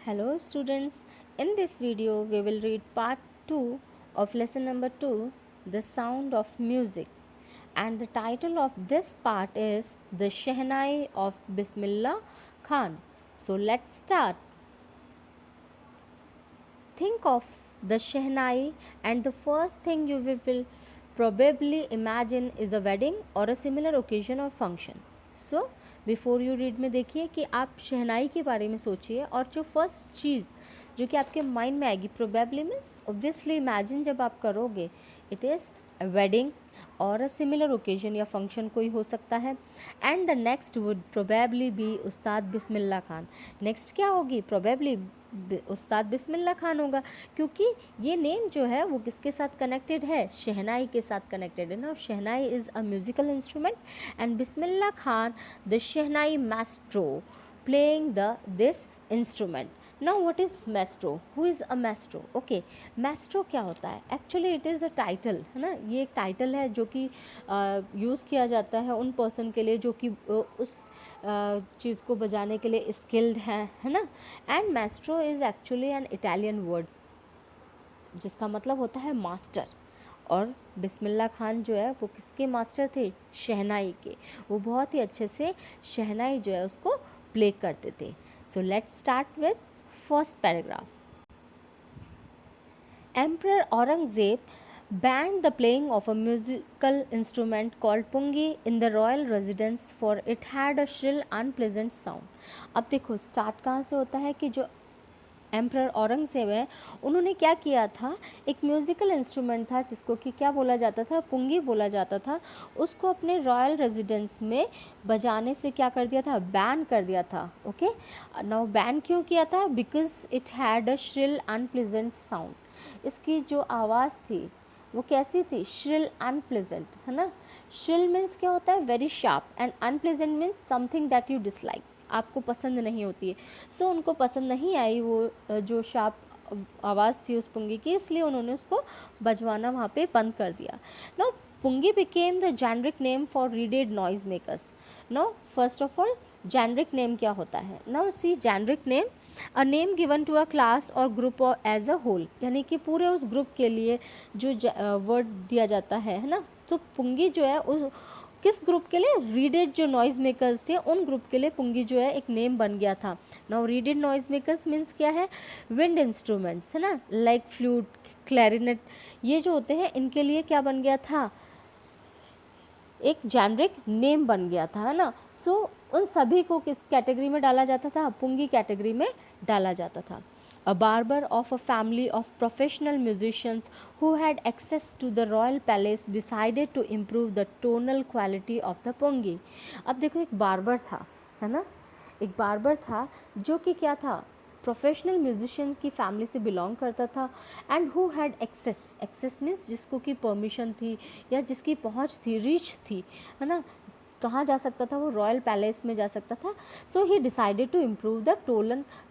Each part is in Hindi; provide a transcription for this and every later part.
Hello students, in this video we will read part 2 of lesson number 2, The Sound of Music, and the title of this part is The Shehnai of Bismillah Khan. So let's start. Think of the Shehnai and the first thing you will probably imagine is a wedding or a similar occasion or function. So before you read में देखिए कि आप शहनाई के बारे में सोचिए और जो फर्स्ट चीज़ जो कि आपके माइंड में आएगी प्रोबेबली मीन्स ऑब्वियसली इमेजिन जब आप करोगे इट इज़ अ वेडिंग और अ सिमिलर ओकेजन या फंक्शन कोई हो सकता है and the next would probably be Ustad Bismillah Khan. Next क्या होगी? प्रोबेबली उस्ताद बिस्मिल्लाह खान होगा क्योंकि ये नेम जो है वो किसके साथ कनेक्टेड है? शहनाई के साथ कनेक्टेड है ना. Shehnai is a musical instrument and Bismillah Khan the shehnai maestro playing this instrument. Now what is maestro? Who is a maestro? Okay, maestro क्या होता है? Actually it is a title, है ना. ये एक टाइटल है जो कि यूज़ किया जाता है उन पर्सन के लिए जो कि उस चीज़ को बजाने के लिए स्किल्ड है ना. And maestro is actually an Italian word जिसका मतलब होता है मास्टर. और बिस्मिल्लाह खान जो है वो किसके मास्टर थे? शहनाई के. वो बहुत ही अच्छे से शहनाई जो है उसको प्ले करते थे. So let's start with first paragraph. Emperor Aurangzeb banned the playing of a musical instrument called pungi in the royal residence for it had a shrill unpleasant sound. अब देखो स्टार्ट कहाँ से होता है कि जो एम्परर औरंगजेब है उन्होंने क्या किया था, एक म्यूज़िकल इंस्ट्रूमेंट था जिसको कि क्या बोला जाता था? पुंगी बोला जाता था. उसको अपने रॉयल रेजिडेंस में बजाने से क्या कर दिया था? बैन कर दिया था. ओके, नाउ बैन क्यों किया था? Because it had a shrill unpleasant sound. इसकी जो आवाज़ थी वो कैसी थी? श्रिल अनप्लेजेंट, है ना. श्रिल मीन्स क्या होता है? Very sharp. And unpleasant means something that you dislike, आपको पसंद नहीं होती है. सो उनको पसंद नहीं आई वो जो शार्प आवाज़ थी उस पुंगी की, इसलिए उन्होंने उसको बजवाना वहाँ पे बंद कर दिया. Now pungi became the generic name for reeded noise makers. Now first of all generic name क्या होता है? Now see generic name a name given to a class or group as a whole, यानी कि पूरे उस ग्रुप के लिए जो वर्ड दिया जाता है ना. तो पुंगी जो है उस किस ग्रुप के लिए? रीडेड जो नॉइज़ मेकर्स थे उन ग्रुप के लिए पुंगी जो है एक नेम बन गया था. Now readed noise makers means क्या है? विंड इंस्ट्रूमेंट्स, है ना, लाइक फ्लूट, क्लैरिनेट, ये जो होते हैं इनके लिए क्या बन गया था? एक जेनरिक नेम बन गया था, है ना. सो उन सभी को किस कैटेगरी में डाला जाता था? पुंगी कैटेगरी में डाला जाता था. A barber of a family of professional musicians who had access to the royal palace decided to improve the tonal quality of the pungi. अब देखो एक बार्बर था, है ना. एक बार्बर था जो कि क्या था? प्रोफेशनल म्यूजिशियन की फैमिली से बिलोंग करता था. And who had access, access means जिसको की परमिशन थी या जिसकी पहुंच थी, रीच थी, है ना. कहाँ जा सकता था वो? रॉयल पैलेस में जा सकता था. So he decided to improve the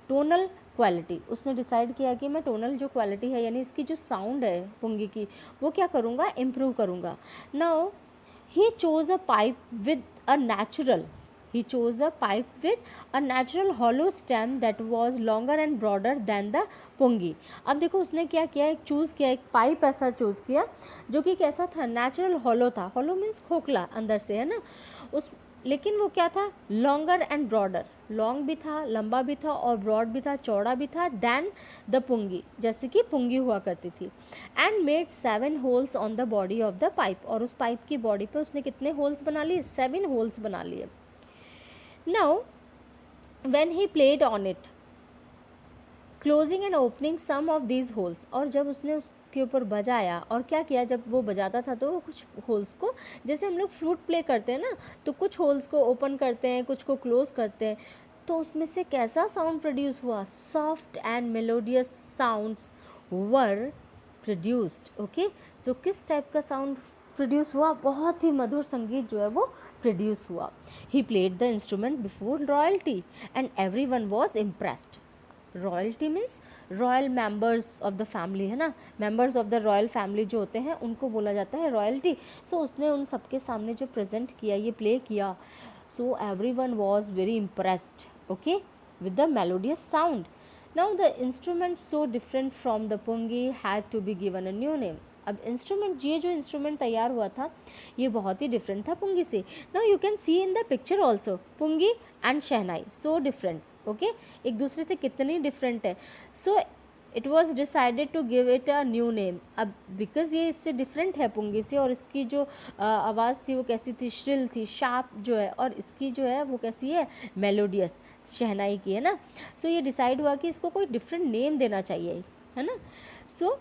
tonal quality. उसने डिसाइड किया कि मैं टोनल जो क्वालिटी है यानी इसकी जो साउंड है पुंगी की वो क्या करूँगा? इम्प्रूव करूँगा. Now he chose a pipe with a natural hollow stem that was longer and broader than the pungi. अब देखो उसने क्या किया? एक चूज़ किया, एक पाइप ऐसा चूज़ किया जो कि कैसा था? नेचुरल हॉलो था. हॉलो मीन्स खोखला अंदर से, है ना. उस लेकिन वो क्या था? लॉन्गर एंड ब्रॉडर, लॉन्ग भी था, लंबा भी था, और ब्रॉड भी था, चौड़ा भी था, दैन द पुंगी, जैसे कि पुंगी हुआ करती थी. And made 7 holes on the body of the pipe. और उस पाइप की बॉडी पे उसने कितने होल्स बना लिए? 7 होल्स बना लिए. Now when he played on it, closing and opening some of these holes, और जब उसने उसके ऊपर बजाया और क्या किया? जब वो बजाता था तो वो कुछ होल्स को, जैसे हम लोग फ्लूट प्ले करते हैं ना, तो कुछ होल्स को ओपन करते हैं, कुछ को क्लोज करते हैं, तो उसमें से कैसा साउंड प्रोड्यूस हुआ? Soft and melodious sounds were produced. Okay, so किस टाइप का साउंड प्रोड्यूस हुआ? बहुत ही मधुर संगीत जो है वो प्रोड्यूस हुआ. He played the instrument before royalty and everyone was impressed. Royalty means royal members of the family, है ना. Members of the royal family जो होते हैं उनको बोला जाता है रॉयल्टी. सो उसने उन सबके सामने जो प्रेजेंट किया, ये प्ले किया, so everyone was very impressed, okay, with the melodious sound. Now the instrument so different from the pungi had to be given a new name. अब इंस्ट्रूमेंट, ये जो इंस्ट्रूमेंट तैयार हुआ था ये बहुत ही डिफरेंट था पुंगी से। Now you can see in the picture also pungi and shehnai so different, okay, एक दूसरे से कितनी डिफरेंट है। So it was decided to give it a new name. अब बिकॉज ये इससे डिफरेंट है पुंगी से, और इसकी जो आवाज़ थी वो कैसी थी, श्रिल थी, शार्प जो है, और इसकी जो है वो कैसी है, मेलोडियस, शहनाई की है ना। सो ये डिसाइड हुआ कि इसको कोई डिफरेंट नेम देना चाहिए, है ना। So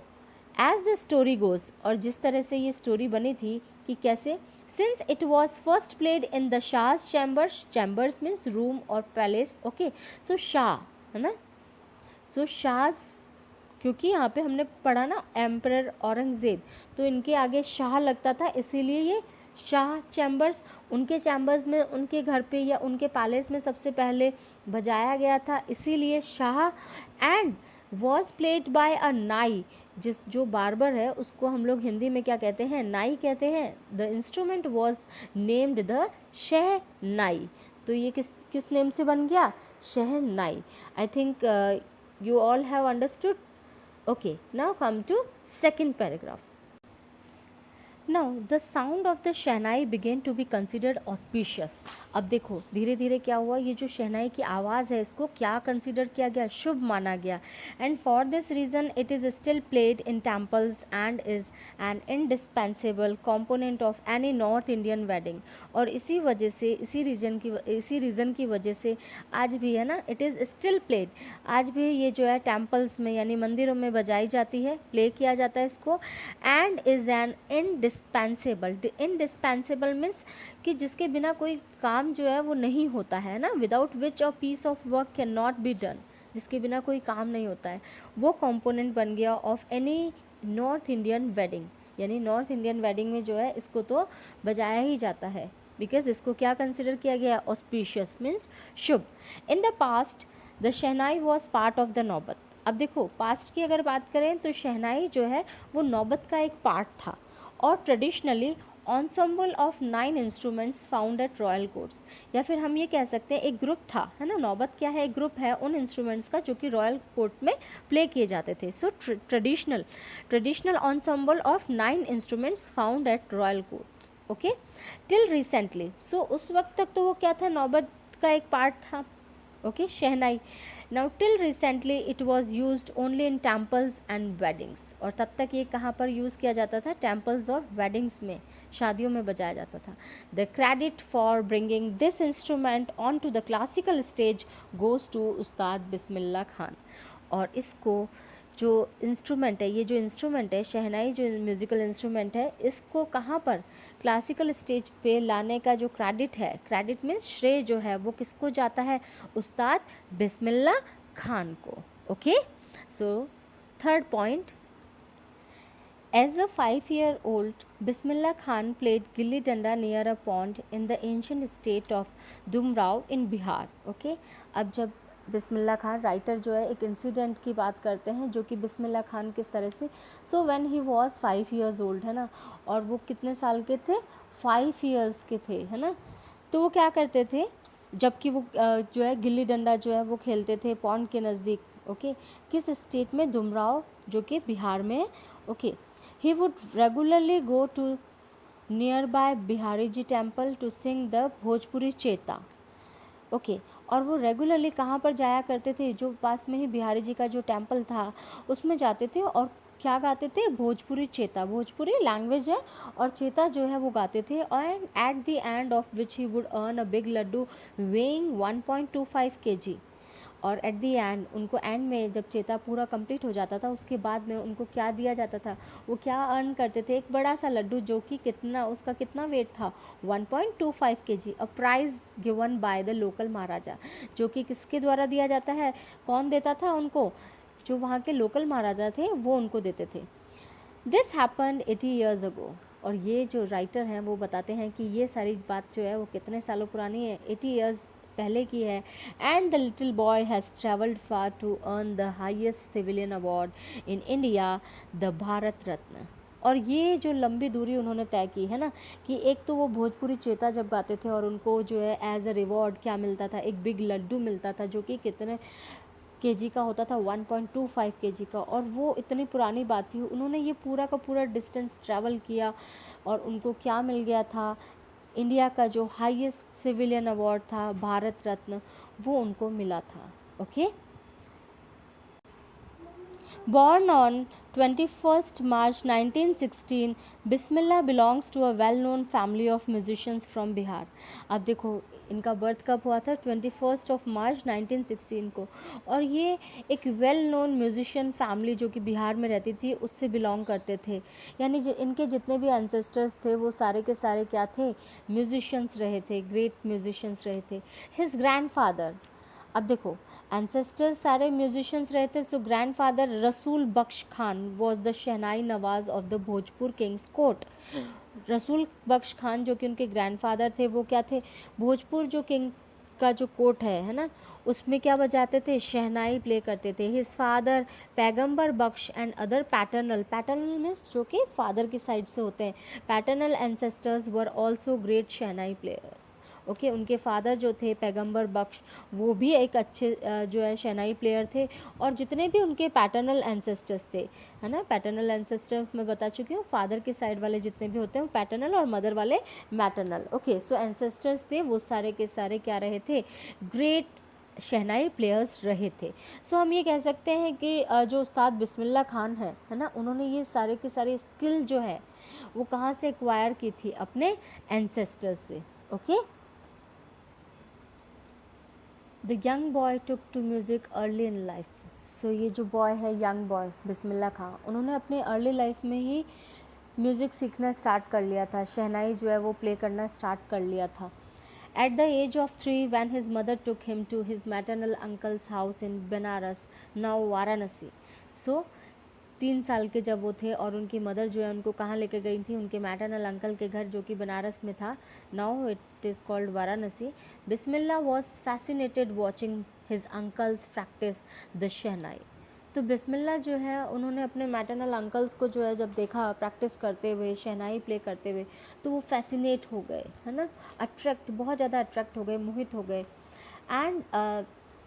as the story goes, और जिस तरह से ये स्टोरी बनी थी कि कैसे, since it was first played in the Shah's chambers, chambers means room or palace, okay. So Shah, है ना, सो शाह, क्योंकि यहाँ पे हमने पढ़ा ना एम्परर औरंगज़ेब, तो इनके आगे शाह लगता था, इसीलिए ये शाह चैम्बर्स, उनके चैम्बर्स में, उनके घर पे या उनके पैलेस में सबसे पहले बजाया गया था, इसीलिए Shah. And was played by a nai, जिस जो बार्बर है उसको हम लोग हिंदी में क्या कहते हैं, नाई कहते हैं। The instrument was named the shehnai. तो ये किस किस नेम से बन गया, shehnai. I think you all have understood. Okay, now come to second paragraph. Now the sound of the shehnai began to be considered auspicious. अब देखो धीरे धीरे क्या हुआ, ये जो शहनाई की आवाज़ है इसको क्या कंसिडर किया गया, शुभ माना गया। And for this reason it is still played in temples and is an indispensable component of any north Indian wedding. और इसी वजह से, इसी रीज़न की वजह से आज भी है ना, इट इज़ स्टिल प्लेड, आज भी ये जो है टेम्पल्स में यानी मंदिरों में बजाई जाती है, प्ले किया जाता है इसको। And is an indispensable means कि जिसके बिना कोई काम जो है वो नहीं होता है ना, without which a piece of work can not be done, जिसके बिना कोई काम नहीं होता है, वो कंपोनेंट बन गया of any north Indian wedding. यानी नॉर्थ इंडियन वेडिंग में जो है इसको तो बजाया ही जाता है, बिकॉज इसको क्या कंसिडर किया गया, auspicious means Shubh. In the past the shehnai was part of the नौबत। अब देखो पास्ट की अगर बात करें तो शहनाई जो है वो नौबत का एक पार्ट था, और traditionally ensemble of 9 instruments found at royal courts, या फिर हम ये कह सकते हैं एक ग्रुप था, है ना। नौबत क्या है, एक ग्रुप है उन इंस्ट्रूमेंट्स का जो कि रॉयल कोर्ट में प्ले किए जाते थे। So traditional ensemble of 9 instruments found at royal courts, okay, till recently. So उस वक्त तक तो वो क्या था, नौबत का एक पार्ट था, okay, shehnai. Now till recently it was used only in temples and weddings, और तब तक ये कहाँ पर यूज़ किया जाता था, टेम्पल्स और वेडिंग्स में, शादियों में बजाया जाता था। The credit for bringing this instrument on to the classical stage goes to Ustad Bismillah Khan. और इसको जो इंस्ट्रूमेंट है, ये जो इंस्ट्रूमेंट है शहनाई, जो म्यूज़िकल इंस्ट्रूमेंट है, इसको कहाँ पर क्लासिकल स्टेज पे लाने का जो क्रेडिट है, क्रेडिट मीन्स श्रेय जो है वो किसको जाता है, उस्ताद बिस्मिल्लाह खान को, okay. So third point, as a 5-year-old, Bismillah Khan played gilli danda near a pond in the ancient state of Dumrao in Bihar. Okay? अब जब बिस्मिल्ला खान राइटर जो है एक इंसिडेंट की बात करते हैं जो कि बिस्मिल्ला खान किस तरह से, so when he was 5 years old, है ना, और वो कितने साल के थे, 5 years के थे, है ना। तो वो क्या करते थे, जबकि वो जो है गिल्ली डंडा जो है वो खेलते थे पॉन्ड के नज़दीक, ओके, किस स्टेट में, दुमराव, जो कि बिहार में है, okay. He would regularly go to nearby Bihari Ji temple to sing the Bhojpuri चेता, ओके। और वो रेगुलरली कहाँ पर जाया करते थे, जो पास में ही बिहारी जी का जो टेम्पल था उसमें जाते थे, और क्या गाते थे, भोजपुरी चेता, भोजपुरी लैंग्वेज है, और चेता जो है वो गाते थे। और at the end of which he would earn a big laddoo weighing 1.25 kg। और एट दी एंड, उनको एंड में जब चेता पूरा कंप्लीट हो जाता था उसके बाद में उनको क्या दिया जाता था, वो क्या अर्न करते थे, एक बड़ा सा लड्डू जो कि कितना, उसका कितना वेट था, 1.25 kg, a prize given by the local maharaja, जो कि किसके द्वारा दिया जाता है, कौन देता था उनको, जो वहाँ के लोकल महाराजा थे वो उनको देते थे। This happened 80 years ago। और ये जो राइटर हैं वो बताते हैं कि ये सारी बात जो है वो कितने सालों पुरानी है, 80 years पहले की है। And the little boy has travelled far to earn the highest civilian award in India, the Bharat Ratna. और ये जो लंबी दूरी उन्होंने तय की है ना, कि एक तो वो भोजपुरी चेता जब गाते थे और उनको जो है एज अ रिवॉर्ड क्या मिलता था, एक बिग लड्डू मिलता था, जो कि कितने केजी का होता था 1.25 केजी का, और वो इतनी पुरानी बात थी, उन्होंने ये पूरा का पूरा डिस्टेंस ट्रैवल किया और उनको क्या मिल गया था, इंडिया का जो हाईएस्ट सिविलियन अवार्ड था भारत रत्न, वो उनको मिला था। Okay. Born on 21st March 1916, Bismillah belongs to a well-known family of musicians from Bihar. अब देखो इनका बर्थ कब हुआ था, 21 मार्च 1916 को, और ये एक वेल नोन म्यूजिशियन फैमिली जो कि बिहार में रहती थी उससे बिलोंग करते थे। यानी इनके जितने भी एंसेस्टर्स थे वो सारे के सारे क्या थे, म्यूजिशियंस रहे थे, ग्रेट म्यूजिशियंस रहे थे। हिज ग्रैंडफादर, अब देखो एंसेस्टर्स सारे म्यूजिशियंस रहे थे, so grandfather Rasool Bakhsh Khan was the shehnai nawaz of the Bhojpur king's court. Rasool Bakhsh Khan जो कि उनके ग्रैंडफादर थे, वो क्या थे, भोजपुर जो किंग का जो कोर्ट है ना, उसमें क्या बजाते थे, शहनाई प्ले करते थे। हिज फादर पैगंबर बख्श एंड अदर पैटर्नल मीन्स जो कि फादर की साइड से होते हैं, paternal ancestors were also great shehnai players. Okay, उनके फादर जो थे पैगंबर बख्श, वो भी एक अच्छे जो है शहनाई प्लेयर थे, और जितने भी उनके पैटर्नल एंसेस्टर्स थे, है ना, पैटर्नल एंसेस्टर मैं बता चुकी हूँ, फादर के साइड वाले जितने भी होते हैं पैटर्नल, और मदर वाले मैटर्नल। ओके, सो एंसेस्टर्स थे वो सारे के सारे क्या रहे थे, ग्रेट शहनाई प्लेयर्स रहे थे। सो हम ये कह सकते हैं कि जो उस्ताद बिस्मिल्लाह खान है ना, उन्होंने ये सारे के सारे स्किल जो है वो कहाँ से एक्वायर की थी, अपने एंसेस्टर्स से। Okay. The young boy took to music early in life. So ये जो बॉय है, यंग बॉय बिस्मिल्लाह खां, उन्होंने अपनी अर्ली लाइफ में ही म्यूज़िक सीखना स्टार्ट कर लिया था, शहनाई जो है वो प्ले करना स्टार्ट कर लिया था। At the age of 3 when his mother took him to his maternal uncle's house in Benares, now Varanasi. So 3 साल के जब वो थे और उनकी मदर जो है उनको कहाँ लेके गई थी, उनके मैटरनल अंकल के घर जो कि बनारस में था, now it is called Varanasi. Bismillah was fascinated watching his uncles practice the shehnai. तो बिस्मिल्लाह जो है उन्होंने अपने मैटरनल अंकल्स को जो है जब देखा प्रैक्टिस करते हुए, शहनाई प्ले करते हुए, तो वो फैसिनेट हो गए, है ना, अट्रैक्ट, बहुत ज़्यादा अट्रैक्ट हो गए, मोहित हो गए, एंड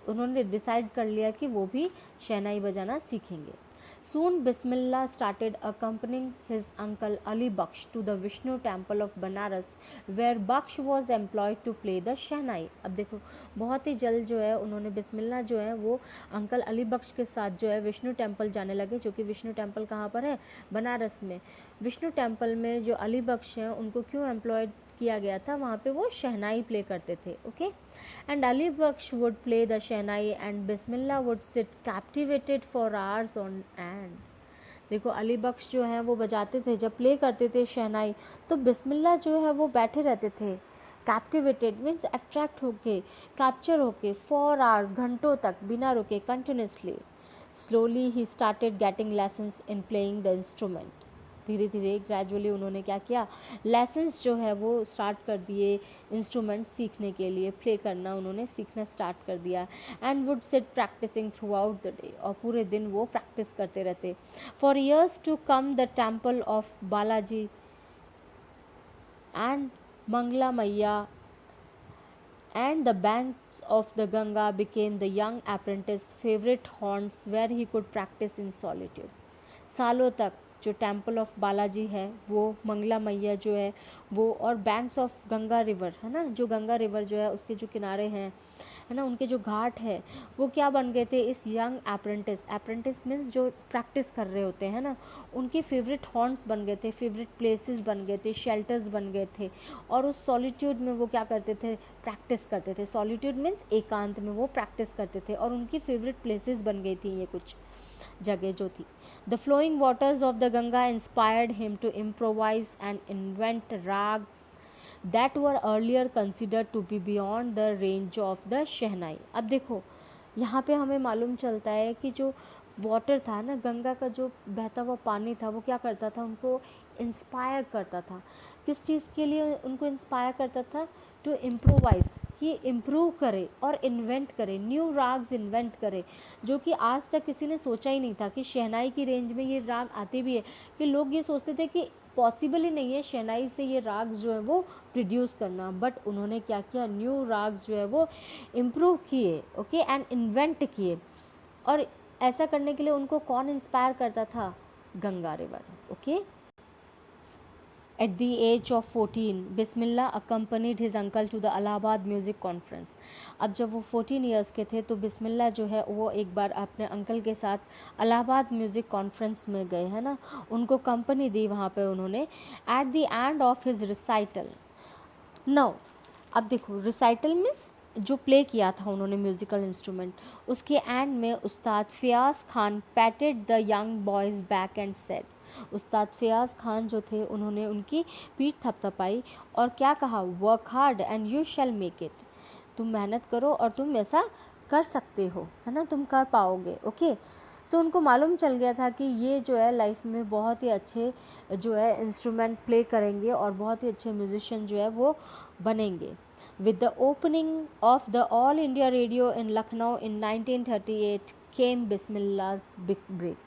उन्होंने डिसाइड कर लिया कि वो भी शहनाई बजाना सीखेंगे। Soon Bismillah started accompanying his uncle Ali Baksh to the Vishnu temple of Banaras, where Baksh was employed to play the शहनाई। अब देखो बहुत ही जल्द जो है उन्होंने बिस्मिल्लाह जो है वो अंकल अली बख्श के साथ जो है विष्णु टेम्पल जाने लगे, जो कि विष्णु टेम्पल कहाँ पर है, बनारस में। विष्णु टेम्पल में जो अली बख्श हैं उनको क्यों एम्प्लॉयड किया गया था, वहाँ पे वो शहनाई प्ले करते थे। Okay, and Ali Bakhsh would play the shehnai and Bismillah would sit captivated for hours on and. देखो अली बख्श जो है वो बजाते थे, जब प्ले करते थे शहनाई, तो बिस्मिल्लाह जो है वो बैठे रहते थे, कैप्टिवेटेड मीन्स अट्रैक्ट होके, कैप्चर होके, फॉर आवर्स, घंटों तक बिना रुके, continuously. Slowly he started getting lessons in playing the instrument. धीरे धीरे ग्रेजुअली उन्होंने क्या किया, लेसन्स जो है वो स्टार्ट कर दिए, इंस्ट्रूमेंट सीखने के लिए, प्ले करना उन्होंने सीखना स्टार्ट कर दिया। And would sit practising throughout the day, और पूरे दिन वो प्रैक्टिस करते रहते। For years to come the temple of Balaji and Mangala Maiya and the banks of the Ganga became the young apprentice's favorite haunts where he could practice in solitude. सालों तक जो टेम्पल ऑफ बालाजी है, वो मंगला मैया जो है वो, और बैंक्स ऑफ गंगा रिवर है ना, जो गंगा रिवर जो है उसके जो किनारे हैं, है ना, उनके जो घाट है, वो क्या बन गए थे, इस यंग अप्रेंटिस, अप्रेंटिस मीन्स जो प्रैक्टिस कर रहे होते हैं ना, उनके फेवरेट हॉर्न्स बन गए थे, फेवरेट प्लेसेस बन गए थे, शेल्टर्स बन गए थे, और उस सॉलिट्यूड में वो क्या करते थे, प्रैक्टिस करते थे। सॉलिट्यूड मीन्स एकांत में वो प्रैक्टिस करते थे, और उनकी फेवरेट प्लेसेस बन गई थी ये कुछ जगह जो थी। The flowing waters of the Ganga inspired him to improvise and invent ragas that were earlier considered to be beyond the range of the शहनाई। अब देखो यहाँ पे हमें मालूम चलता है कि जो वाटर था ना, गंगा का जो बहता हुआ पानी था, वो क्या करता था, उनको इंस्पायर करता था। किस चीज़ के लिए उनको इंस्पायर करता था, टू इम्प्रोवाइज, कि इम्प्रूव करे और इन्वेंट करे, न्यू राग्स इन्वेंट करे, जो कि आज तक किसी ने सोचा ही नहीं था कि शहनाई की रेंज में ये राग आते भी है, कि लोग ये सोचते थे कि पॉसिबल ही नहीं है शहनाई से ये राग्स जो है वो प्रोड्यूस करना, बट उन्होंने क्या किया, न्यू राग्स जो है वो इम्प्रूव किए, ओके, एंड इन्वेंट किए। और ऐसा करने के लिए उनको कौन इंस्पायर करता था? Ganga river. Okay. At the age of 14, Bismillah accompanied his uncle to the Allahabad Music Conference. अब जब वो 14 ईयर्स के थे तो बिस्मिल्ला जो है वो एक बार अपने अंकल के साथ अलाहाबाद म्यूज़िक कॉन्फ्रेंस में गए, है ना, उनको कंपनी दी वहाँ पे उन्होंने. Eight the end of his recital, now अब देखो रिसाइटल मीन्स जो प्ले किया था उन्होंने म्यूज़िकल इंस्ट्रूमेंट, उसके एंड में उस्ताद Fayyaz Khan पैटेड the young boys back and said, उस्ताद फ़ियाज़ खान जो थे उन्होंने उनकी पीठ थपथपाई और क्या कहा? Work hard and you shall make it, तुम मेहनत करो और तुम ऐसा कर सकते हो, है ना, तुम कर पाओगे. ओके. सो उनको मालूम चल गया था कि ये जो है लाइफ में बहुत ही अच्छे जो है इंस्ट्रूमेंट प्ले करेंगे और बहुत ही अच्छे म्यूजिशियन जो है वो बनेंगे. With the opening of the All India Radio in Lucknow in 1938 came Bismillah's big break.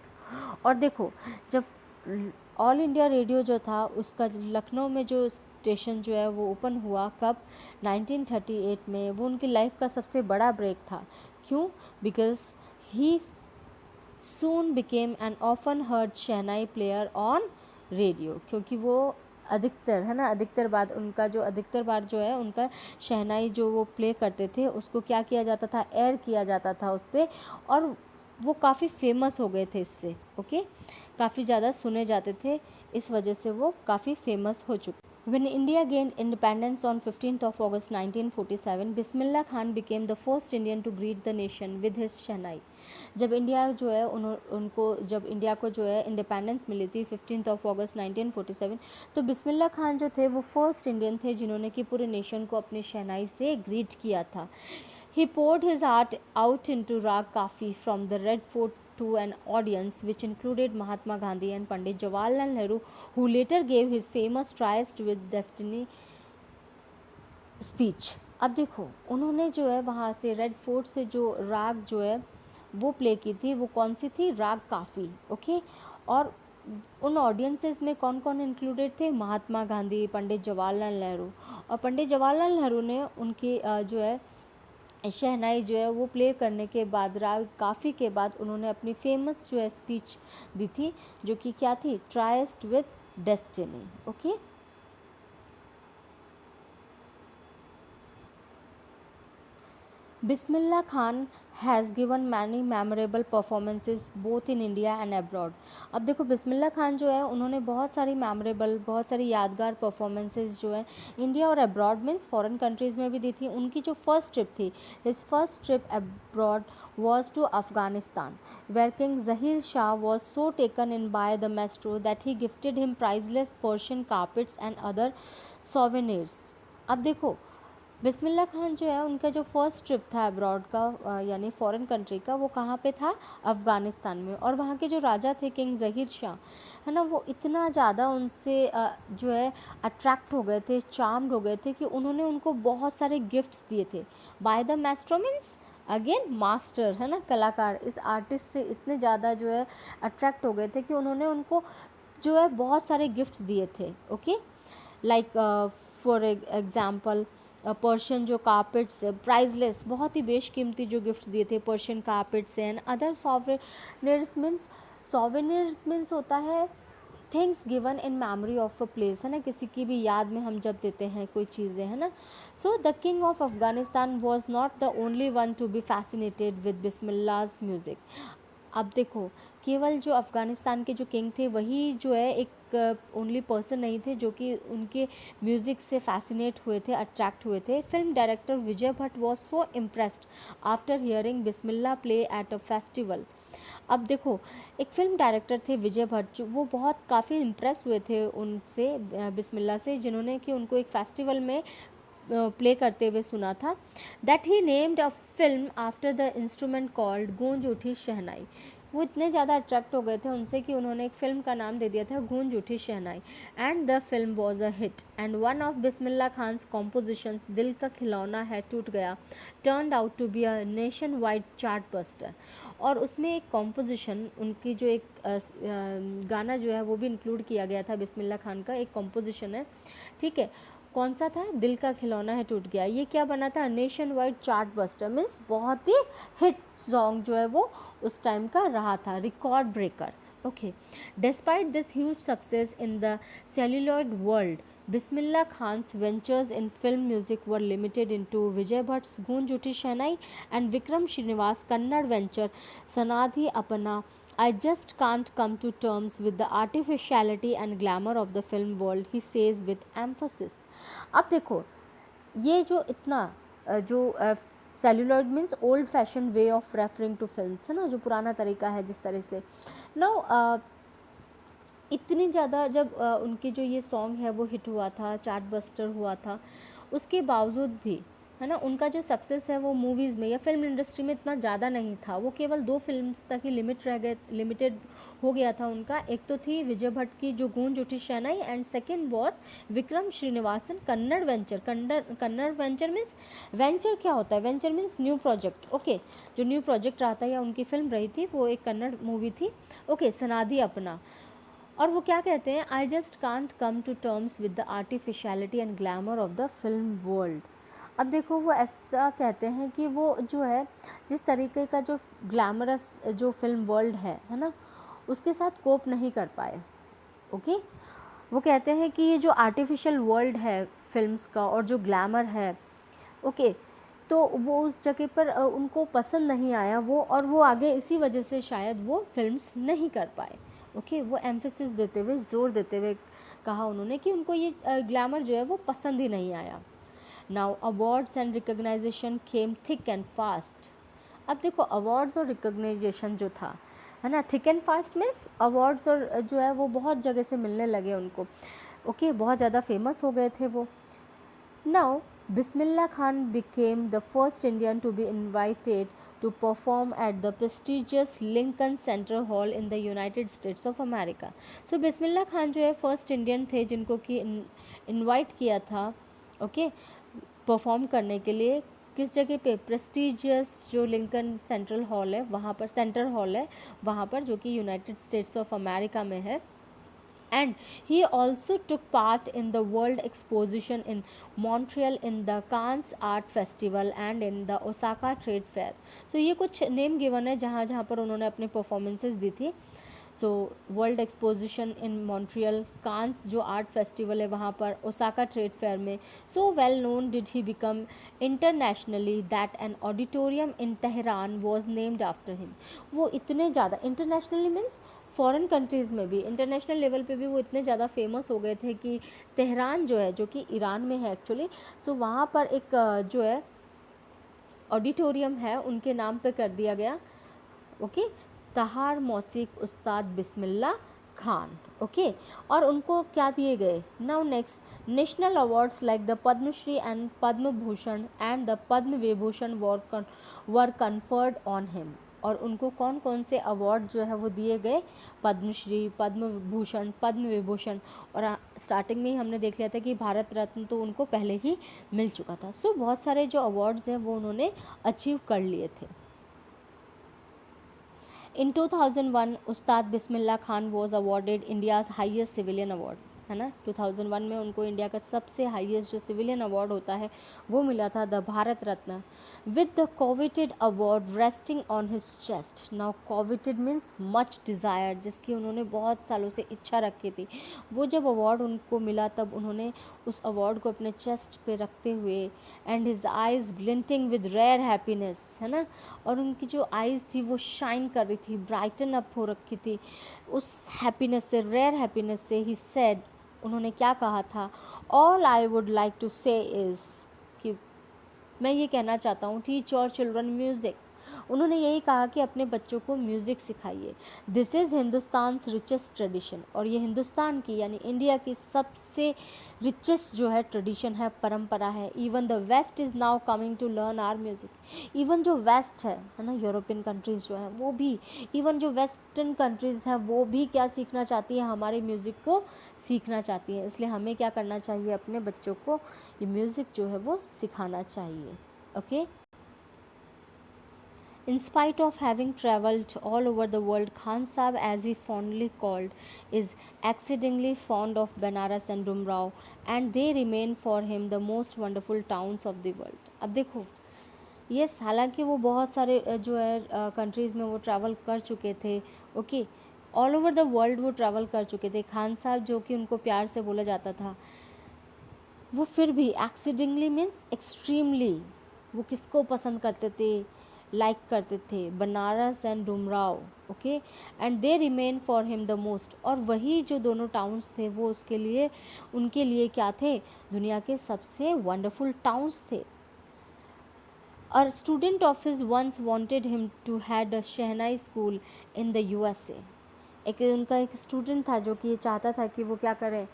और देखो जब ऑल इंडिया रेडियो जो था उसका लखनऊ में जो स्टेशन जो है वो ओपन हुआ, कब? 1938 में. वो उनकी लाइफ का सबसे बड़ा ब्रेक था. क्यों? Because he soon became an often heard shehnai player on radio, क्योंकि वो अधिकतर, है ना, अधिकतर बार जो है उनका शहनाई जो वो प्ले करते थे उसको क्या किया जाता था? एयर किया जाता था उस पर, और वो काफ़ी फेमस हो गए थे इससे. ओके. काफ़ी ज़्यादा सुने जाते थे, इस वजह से वो काफ़ी फेमस हो चुके. When India gained independence on 15th of August 1947, Bismillah Khan became the first Indian to greet the nation with his शहनाई. जब इंडिया जो है उनको जब इंडिया को जो है इंडिपेंडेंस मिली थी 15th ऑफ अगस्त 1947, तो बिस्मिल्ला खान जो थे वो फर्स्ट इंडियन थे जिन्होंने कि पूरे नेशन को अपनी शहनाई से ग्रीट किया था. He poured his heart out into Rag Kafi from the Red Fort to an audience which included Mahatma Gandhi and Pandit Jawaharlal Nehru, who later gave his famous Tryst with Destiny speech. अब देखो उन्होंने जो है वहाँ से रेड फोर्ट से जो राग जो है वो प्ले की थी, वो कौन सी थी? राग काफ़ी. ओके. और उन ऑडियंसेस में कौन कौन इंक्लूडेड थे? महात्मा गांधी, पंडित जवाहरलाल नेहरू. और पंडित जवाहरलाल नेहरू ने उनकी जो है शहनाई जो है वो प्ले करने के बाद, राग काफ़ी के बाद, उन्होंने अपनी फेमस जो है स्पीच दी थी, जो कि क्या थी? Tryst with destiny. Okay. Bismillah Khan has given many memorable performances both in India and abroad. अब देखो बिस्मिल्ला खान जो है उन्होंने बहुत सारी मेमोरेबल, बहुत सारी यादगार परफॉर्मेंसेज जो है इंडिया और अब्रॉड मीन्स फॉरेन कंट्रीज़ में भी दी थी. उनकी जो फर्स्ट ट्रिप थी, his first trip abroad was to Afghanistan, where King Zahir Shah was so taken in by the maestro that he gifted him priceless Persian carpets and other souvenirs. अब देखो बिस्मिल्ला खान जो है उनका जो फर्स्ट ट्रिप था अब्रॉड का यानी फॉरेन कंट्री का, वो कहाँ पे था? अफ़गानिस्तान में. और वहाँ के जो राजा थे किंग ज़हीर शाह, है ना, वो इतना ज़्यादा उनसे जो है अट्रैक्ट हो गए थे, चार्म्ड हो गए थे कि उन्होंने उनको बहुत सारे गिफ्ट्स दिए थे. By the master means again master, है ना, कलाकार. इस आर्टिस्ट से इतने ज़्यादा जो है अट्रैक्ट हो गए थे कि उन्होंने उनको जो है बहुत सारे गिफ्ट्स दिए थे. Okay. Like for example Persian जो कार्पेट्स, प्राइजलेस, बहुत ही बेशकीमती जो गिफ्ट्स दिए थे, Persian carpets and other souvenirs means होता है things given in memory of a place, है ना, किसी की भी याद में हम जब देते हैं कोई चीज़ें, है ना. So the king of Afghanistan was not the only one to be fascinated with Bismillah's music. अब देखो केवल जो अफ़गानिस्तान के जो किंग थे वही जो है एक ओनली पर्सन नहीं थे जो कि उनके म्यूज़िक से फैसिनेट हुए थे, अट्रैक्ट हुए थे. Film director Vijay Bhatt was so impressed after hearing Bismillah play at a festival. अब देखो एक फिल्म डायरेक्टर थे विजय भट्ट, जो वो बहुत काफ़ी इम्प्रेस हुए थे उनसे, बिस्मिल्ला से, जिन्होंने कि उनको एक फेस्टिवल में प्ले करते हुए सुना था. That he named a film after the instrument called गूंज उठी शहनाई. वो इतने ज़्यादा अट्रैक्ट हो गए थे उनसे कि उन्होंने एक फ़िल्म का नाम दे दिया था Goonj Uthi Shehnai. And the film was a hit and one of Bismillah Khan's compositions, Dil Ka Khilauna Hai Toot Gaya, turned out to be a nationwide chart buster. और उसमें एक कॉम्पोजिशन उनकी जो एक गाना जो है वो भी इंक्लूड किया गया था, बिस्मिल्ला खान का एक कॉम्पोजिशन है, ठीक है. कौन सा था? दिल का खिलौना है टूट गया. ये क्या बना था? Nation wide chart buster means बहुत ही हिट सॉन्ग जो है वो उस टाइम का रहा था, record breaker. Okay, despite this huge success in the celluloid world, Bismillah Khan's ventures in film music were limited into Vijay Bhatt's Goonj Uthi Shehnai and Vikram Srinivas Kannada venture Sanadhi Appanna. I just can't come to terms with the artificiality and glamour of the film world, he says with emphasis. अब देखो, ये जो इतना जो celluloid means old fashion way of referring to films है ना, जो पुराना तरीका है जिस तरह से नाउ इतनी ज़्यादा जब उनकी जो ये सॉन्ग है वो हिट हुआ था, चार्ट बस्टर हुआ था, उसके बावजूद भी है ना उनका जो सक्सेस है वो मूवीज़ में या फिल्म इंडस्ट्री में इतना ज़्यादा नहीं था। वो केवल 2 फिल्म्स तक ही लिमिटेड हो गया था उनका। एक तो थी विजय भट्ट की जो Goonj Uthi Shehnai and second was Vikram Srinivasan Kannada venture. Kannada venture means, venture क्या होता है, venture means new project. Okay, जो न्यू प्रोजेक्ट रहा था या उनकी फिल्म रही थी वो एक कन्नड़ मूवी थी। ओके, सनाधि अपना। और वो क्या कहते हैं, I just can't come to terms with the artificiality and glamour of the film world. अब देखो वो ऐसा कहते हैं कि वो जो है जिस तरीके का जो ग्लैमरस जो फिल्म वर्ल्ड है ना, उसके साथ कोप नहीं कर पाए। ओके, वो कहते हैं कि ये जो आर्टिफिशियल वर्ल्ड है फिल्म्स का और जो ग्लैमर है, ओके, तो वो उस जगह पर उनको पसंद नहीं आया वो, और वो आगे इसी वजह से शायद वो फिल्म्स नहीं कर पाए। ओके, वो एम्फेसिस देते हुए, जोर देते हुए कहा उन्होंने कि उनको ये ग्लैमर जो है वो पसंद ही नहीं आया। Now awards and recognisation came thick and fast. अब देखो अवार्ड्स और रिकग्नाइजेशन जो था है ना, thick and fast means awards और जो है वो बहुत जगह से मिलने लगे उनको। ओके, बहुत ज़्यादा फेमस हो गए थे वो। Now Bismillah Khan became the first Indian to be invited to perform at the prestigious Lincoln Center Hall in the United States of America. So Bismillah Khan जो है फर्स्ट इंडियन थे जिनको कि इनवाइट किया था, ओके, परफॉर्म करने के लिए। किस जगह पे, प्रेस्टिजियस जो लिंकन सेंट्रल हॉल है वहाँ पर, सेंटर हॉल है वहाँ पर, जो कि यूनाइटेड स्टेट्स ऑफ अमेरिका में है। And he also took part in the world exposition in Montreal, in the Cannes Art Festival and in the Osaka Trade Fair. So ये कुछ नेम गिवन है जहाँ जहाँ पर उन्होंने अपने परफॉर्मेंसेस दी थी। So world exposition in Montreal, Cannes जो आर्ट फेस्टिवल है वहाँ पर, ओसाका ट्रेड फेयर में। So well known did he become internationally that an auditorium in Tehran was named after him. वो इतने ज़्यादा इंटरनेशनली मीन्स फॉरेन कंट्रीज़ में भी, इंटरनेशनल लेवल पे भी वो इतने ज़्यादा फेमस हो गए थे कि तेहरान जो है, जो कि ईरान में है एक्चुअली, सो वहाँ पर एक जो है ऑडिटोरियम है उनके नाम पे कर दिया गया। ओके, तहार मौसीक उस्ताद बिस्मिल्लाह खान। ओके, और उनको क्या दिए गए, now next, national awards like the Padmashri and Padma Bhushan and the Padma Vibhushan were conferred on him. और उनको कौन कौन से अवार्ड जो है वो दिए गए, पद्मश्री, पद्म भूषण, पद्म विभूषण, और स्टार्टिंग में ही हमने देख लिया था कि भारत रत्न तो उनको पहले ही मिल चुका था। सो बहुत सारे जो अवार्ड्स हैं वो उन्होंने अचीव कर लिए थे। In 2001, Ustad Bismillah Khan was awarded India's highest civilian award, है ना। 2001 में उनको इंडिया का सबसे हाईएस्ट जो सिविलियन अवार्ड होता है वो मिला था, the Bharat Ratna, with the coveted award resting on his chest. Now coveted means much desired, जिसकी उन्होंने बहुत सालों से इच्छा रखी थी। वो जब अवार्ड उनको मिला तब उन्होंने उस अवार्ड को अपने चेस्ट पे रखते हुए, and his eyes glinting with rare happiness, है ना, और उनकी जो आइज़ थी वो शाइन कर रही थी, ब्राइटन अप हो रखी थी उस हैप्पीनेस से, रेयर हैप्पीनेस से। ही सेड, उन्होंने क्या कहा था, all I would like to say is, कि मैं ये कहना चाहता हूँ, टीच योर चिल्ड्रन म्यूज़िक। उन्होंने यही कहा कि अपने बच्चों को म्यूज़िक सिखाइए। दिस इज़ हिंदुस्तान्स रिचेस्ट ट्रेडिशन, और ये हिंदुस्तान की यानी इंडिया की सबसे रिचेस्ट जो है ट्रेडिशन है, परंपरा है। Even the west is now coming to learn our music. Even जो वेस्ट है ना, यूरोपियन कंट्रीज़ जो हैं वो भी, इवन जो वेस्टर्न कंट्रीज़ हैं वो भी क्या सीखना चाहती है, हमारे म्यूज़िक को सीखना चाहती है। इसलिए हमें क्या करना चाहिए, अपने बच्चों को ये म्यूज़िक जो है वो सिखाना चाहिए। Okay, In spite of having travelled all over the world, Khan Sahib, as he fondly called, is exceedingly fond of Banaras and Dumrao, and they remain for him the most wonderful towns of the world. अब देखो यस, हालांकि वो बहुत सारे जो है कंट्रीज़ में वो ट्रैवल कर चुके थे, okay, all over the world वो ट्रैवल कर चुके थे। खान साहब, जो कि उनको प्यार से बोला जाता था, वो फिर भी एक्सीडेंटली मीन्स एक्सट्रीमली वो किसको पसंद करते थे, लाइक करते थे, Banaras and Dumraon, okay, and they remain for him the most. और वही जो दोनों टाउन्स थे वो उसके लिए, उनके लिए क्या थे, दुनिया के सबसे वंडरफुल टाउन्स थे। A student of his once wanted him to head a shehnai school in the USA। उनका एक स्टूडेंट था जो कि ये चाहता था कि वो क्या करें,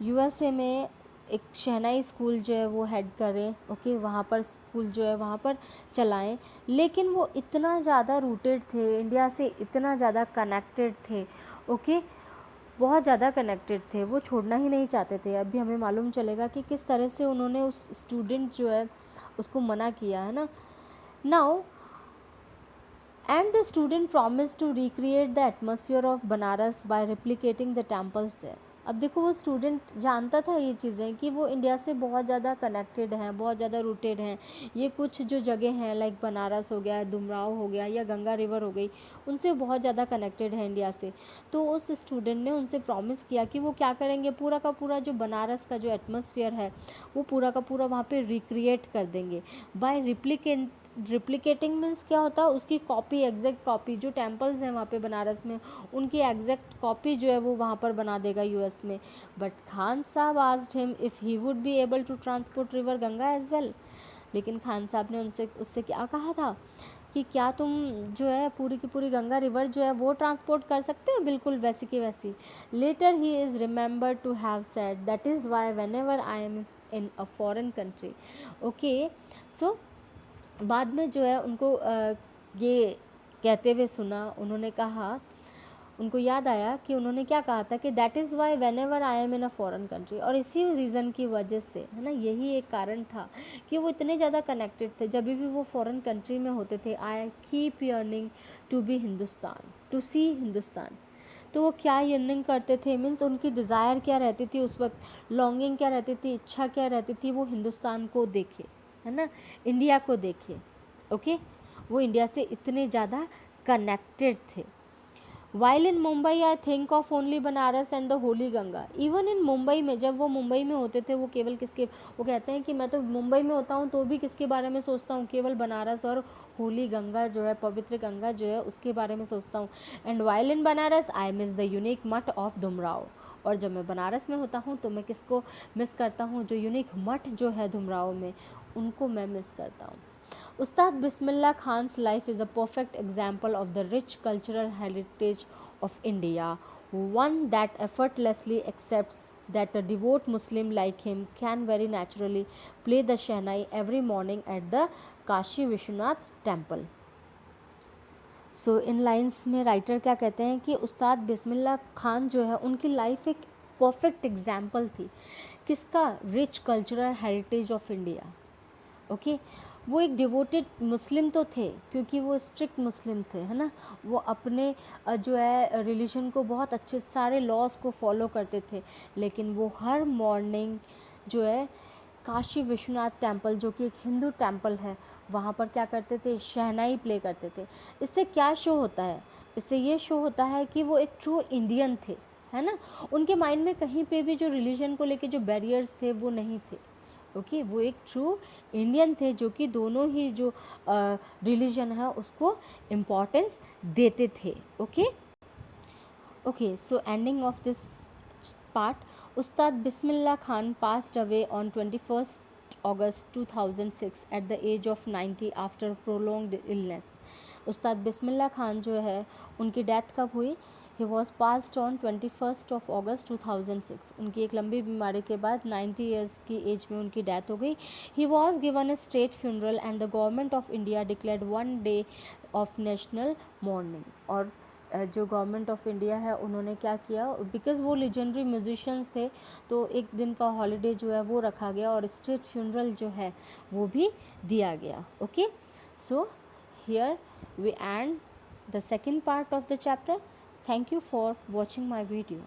USA में एक शहनाई स्कूल जो है वो हेड करें, ओके, वहाँ पर स्कूल जो है वहाँ पर चलाएं। लेकिन वो इतना ज़्यादा रूटेड थे, इंडिया से इतना ज़्यादा कनेक्टेड थे, ओके, बहुत ज़्यादा कनेक्टेड थे, वो छोड़ना ही नहीं चाहते थे। अभी हमें मालूम चलेगा कि किस तरह से उन्होंने उस स्टूडेंट जो है उसको मना किया है ना। Now and the student promise to recreate the atmosphere of Banaras by replicating the temples there. अब देखो, वो स्टूडेंट जानता था ये चीज़ें कि वो इंडिया से बहुत ज़्यादा कनेक्टेड हैं, बहुत ज़्यादा रूटेड हैं। ये कुछ जो जगह हैं लाइक बनारस हो गया, डुमराव हो गया, या गंगा रिवर हो गई, उनसे बहुत ज़्यादा कनेक्टेड है इंडिया से। तो उस स्टूडेंट ने उनसे प्रॉमिस किया कि वो क्या करेंगे, पूरा का पूरा जो बनारस का जो एटमॉस्फेयर है वो पूरा का पूरा वहाँ पे रिक्रिएट कर देंगे बाय रिप्लिकेटिंग। मीन्स क्या होता है, उसकी कॉपी, एग्जैक्ट कॉपी, जो टेम्पल्स हैं वहाँ पे बनारस में उनकी एग्जैक्ट कॉपी जो है वो वहाँ पर बना देगा यूएस में। But Khan Sahab asked him if he would be able to transport river Ganga as well. लेकिन खान साहब ने उससे क्या कहा था कि क्या तुम जो है पूरी की पूरी गंगा रिवर जो है वो ट्रांसपोर्ट कर सकते हो, बिल्कुल वैसी की वैसी। Later he is remember to have said that is why whenever I am in a foreign country, okay. So बाद में जो है उनको ये कहते हुए सुना, उन्होंने कहा, उनको याद आया कि उन्होंने क्या कहा था कि that is why whenever I am in a foreign country. और इसी रीज़न की वजह से, है ना, यही एक कारण था कि वो इतने ज़्यादा कनेक्टेड थे। जब भी वो फॉरेन कंट्री में होते थे, I keep yearning to be Hindustan, to see Hindustan. तो वो क्या यर्निंग करते थे, मीन्स उनकी डिज़ायर क्या रहती थी उस वक्त, लॉन्गिंग क्या रहती थी, इच्छा क्या रहती थी, वो हिंदुस्तान को देखे, है ना, इंडिया को देखे, ओके। वो इंडिया से इतने ज़्यादा कनेक्टेड थे। While in Mumbai I think of only Banaras and the Holi Ganga. Even in Mumbai में, जब वो मुंबई में होते थे, वो केवल किसके, वो कहते हैं कि मैं तो मुंबई में होता हूँ तो भी किसके बारे में सोचता हूँ, केवल बनारस और होली गंगा जो है, पवित्र गंगा जो है, उसके बारे में सोचता हूँ। And while in Banaras I miss the unique मठ ऑफ डुमराव। और जब मैं बनारस में होता हूँ तो मैं किसको मिस करता हूँ, जो यूनिक मठ जो है डुमराव में, उनको मैं मिस करता हूँ। Ustad Bismillah Khan's life is a perfect example of the rich cultural heritage of India, one that effortlessly accepts that a devout Muslim like him can very naturally play the Shehnai every morning at the Kashi Vishwanath temple. So in lines में राइटर क्या कहते हैं कि उस्ताद बिस्मिल्लाह खान जो है, उनकी लाइफ एक परफेक्ट एग्जाम्पल थी किसका, rich cultural heritage of India, okay. वो एक डिवोटेड मुस्लिम तो थे, क्योंकि वो स्ट्रिक्ट मुस्लिम थे, है ना, वो अपने जो है रिलीजन को बहुत अच्छे, सारे लॉज को फॉलो करते थे। लेकिन वो हर मॉर्निंग जो है काशी विश्वनाथ टेम्पल, जो कि एक हिंदू टेम्पल है, वहाँ पर क्या करते थे, शहनाई प्ले करते थे। इससे क्या शो होता है, इससे ये शो होता है कि वो एक ट्रू इंडियन थे, है ना। उनके माइंड में कहीं पे भी जो रिलीजन को लेके जो बैरियर्स थे वो नहीं थे, ओके। वो एक ट्रू इंडियन थे जो कि दोनों ही जो रिलीजन है उसको इम्पोर्टेंस देते थे, okay. Okay, so ending of this part, Ustad Bismillah Khan passed away on 21st August 2006 at the age of 90 after prolonged illness. उस्ताद बिस्मिल्लाह खान जो है, उनकी डेथ कब हुई, he was passed on 21st of August 2006। उनकी एक लंबी बीमारी के बाद 90 ईयर्स की एज में उनकी डेथ हो गई। He was given A state funeral and the government of India declared 1 day of national morning. और जो गवर्नमेंट ऑफ इंडिया है उन्होंने क्या किया, बिकॉज वो लेजेंडरी म्यूजिशियंस थे, तो एक दिन का हॉलीडे जो है वो रखा गया और स्टेट फ्यूनरल जो है वो भी दिया गया, okay. So here we end the second part of the chapter. Thank you for watching my video.